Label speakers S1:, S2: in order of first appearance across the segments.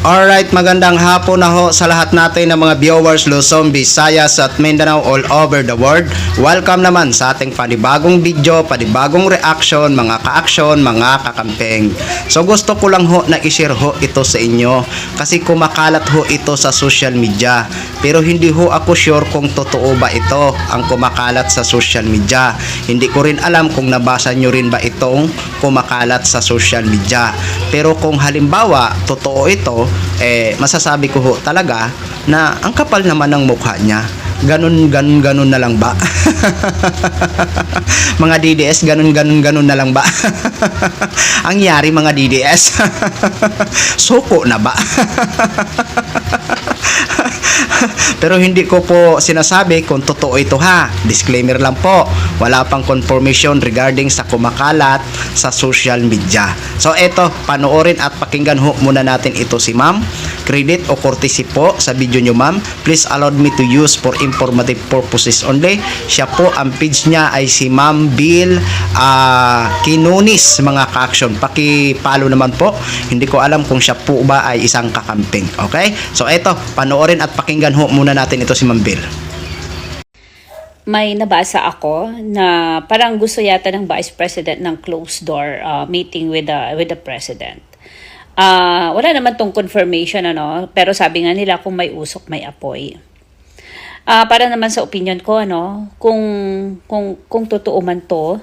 S1: Alright, magandang hapon na ho sa lahat natin ng mga viewers Luzon, Visayas at Mindanao all over the world. Welcome naman sa ating panibagong video, panibagong reaction, mga ka-action, mga kakampeng. So gusto ko lang ho na i-share ho ito sa inyo kasi kumakalat ho ito sa social media. Pero hindi ho ako sure kung totoo ba ito ang kumakalat sa social media. Hindi ko rin alam kung nabasa nyo rin ba itong kumakalat sa social media. Pero kung halimbawa totoo ito, masasabi ko ho talaga na ang kapal naman ng mukha niya. Ganun na lang ba? Mga DDS, ganun na lang ba? Ang yari mga DDS. Suko na ba? Pero hindi ko po sinasabi kung totoo ito ha. Disclaimer lang po. Wala pang confirmation regarding sa kumakalat sa social media. So eto, panoorin at pakinggan ho muna natin ito si ma'am. Credit o courtesy po sa video nyo ma'am. Please allow me to use for informative purposes only. Siya po, ang page niya ay si Ma'am Bill Kinunis mga ka-action. Paki-follow naman po. Hindi ko alam kung siya po ba ay isang kakamping. Okay? So eto, panoorin at pakinggan ho muna natin ito si Ma'am Bill.
S2: May nabasa ako na parang gusto yata ng Vice President ng closed door meeting with the President. Wala naman tong confirmation pero sabi nga nila kung may usok may apoy. Para naman sa opinion ko kung totoo man to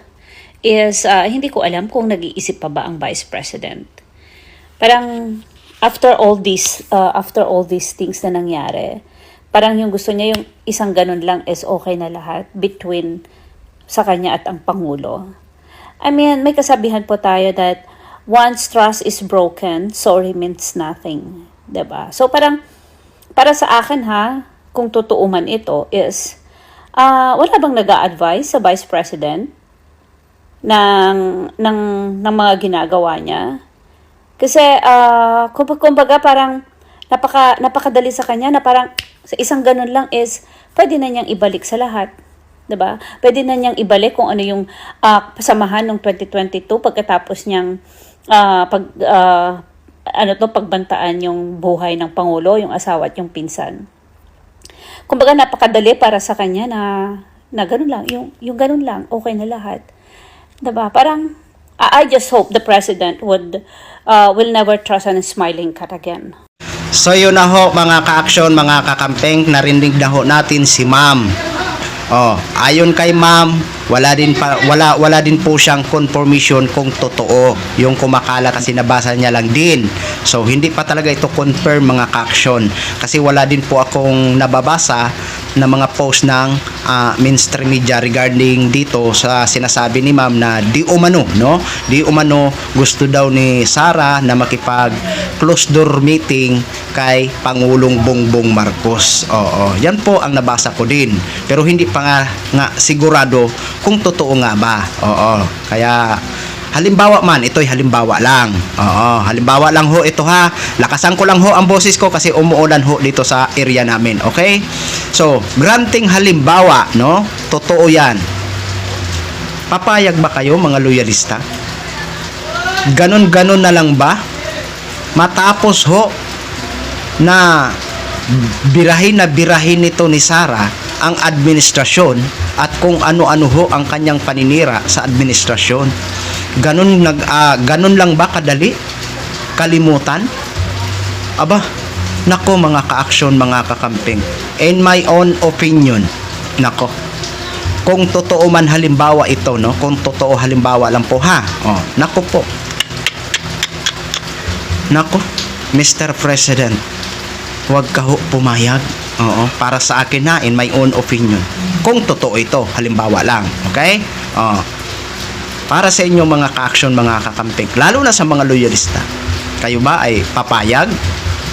S2: is hindi ko alam kung nag-iisip pa ba ang Vice President. Parang after all these things na nangyari, parang yung gusto niya yung isang ganun lang is okay na lahat between sa kanya at ang Pangulo. I mean, may kasabihan po tayo that once trust is broken, sorry means nothing. Diba? So parang, para sa akin kung totoo man ito is, wala bang nag-a-advise sa Vice President ng mga ginagawa niya? Kasi, kumbaga parang, napakadali sa kanya na parang sa isang ganun lang is pwede na niyang ibalik sa lahat. 'Di ba? Pwede na niyang ibalik kung ano yung pasamahan ng 2022 pagkatapos niyang pagbantaan yung buhay ng Pangulo, yung asawa at yung pinsan. Kumbaga napakadali para sa kanya na ganun lang, yung ganun lang, okay na lahat. 'Di ba? Parang I just hope the President will never trust a smiling cat again.
S1: So yun na ho mga ka-action, mga kakampeng, narinig na ho natin si ma'am. Ayon kay ma'am, wala din po siyang confirmation kung totoo yung kumakalat kasi nabasa niya lang din. So hindi pa talaga ito confirm mga ka-action kasi wala din po akong nababasa na mga post ng mainstream media regarding dito sa sinasabi ni ma'am na di umano gusto daw ni Sara na makipag closed door meeting kay Pangulong Bongbong Marcos. Yan po ang nabasa ko din. Pero hindi pa nga sigurado kung totoo nga ba. Kaya halimbawa man, ito'y halimbawa lang. Halimbawa lang ho ito ha. Lakasan ko lang ho ang boses ko kasi umuulan ho dito sa area namin. Okay? So, granting halimbawa, totoo yan. Papayag ba kayo mga loyalista? Ganon na lang ba? Matapos ho na birahin nito ni Sara ang administrasyon at kung ano-ano ho ang kanyang paninira sa administrasyon. Ganun lang ba kadali? Kalimutan? Aba, nako mga ka-action, mga kakamping. In my own opinion, nako. Kung totoo man halimbawa ito, kung totoo halimbawa lang po nako po. Nako, Mr. President, huwag ka ho pumayag. Para sa akin in my own opinion. Kung totoo ito, halimbawa lang. Okay? Para sa inyo mga ka-action, mga kakamping, lalo na sa mga loyalista, kayo ba ay papayag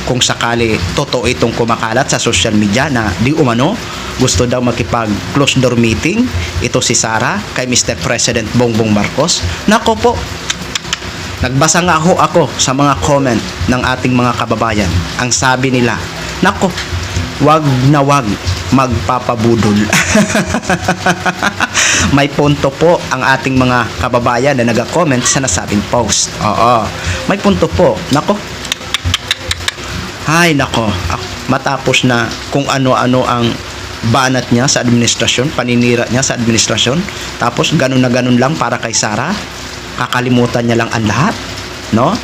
S1: kung sakali totoo itong kumakalat sa social media na di umano gusto daw makipag closed door meeting ito si Sara kay Mr. President Bongbong Marcos? Nako po, nagbasa nga ho ako sa mga comment ng ating mga kababayan. Ang sabi nila, nako, wag na wag magpapabudol. May punto po ang ating mga kababayan na nag-comment sa nasabing post. May punto po. Nako, Ay, nako. Matapos na kung ano-ano ang banat niya sa administrasyon, paninira niya sa administrasyon, tapos ganun na ganun lang para kay Sara, kakalimutan niya lang ang lahat, no?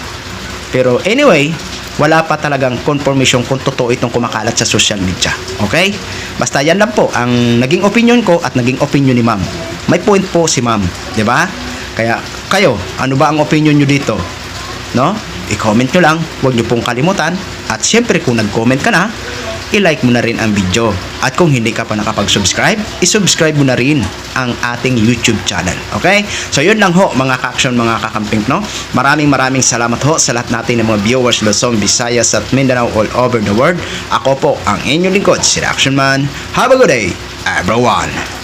S1: Pero anyway, wala pa talagang confirmation kung totoo itong kumakalat sa social media. Okay? Basta yan lang po ang naging opinion ko at naging opinion ni ma'am. May point po si ma'am, di ba? Kaya kayo, ano ba ang opinion nyo dito? No? I-comment nyo lang, huwag nyo pong kalimutan. At syempre kung nag-comment ka na, i-like mo na rin ang video. At kung hindi ka pa nakapag-subscribe, i-subscribe mo na rin ang ating YouTube channel. Okay? So yun lang ho mga ka-action, mga kakamping, no? Maraming salamat ho sa lahat natin ng mga viewers Luzon, Visayas at Mindanao all over the world. Ako po ang inyong lingkod, si Action Man. Have a good day, everyone!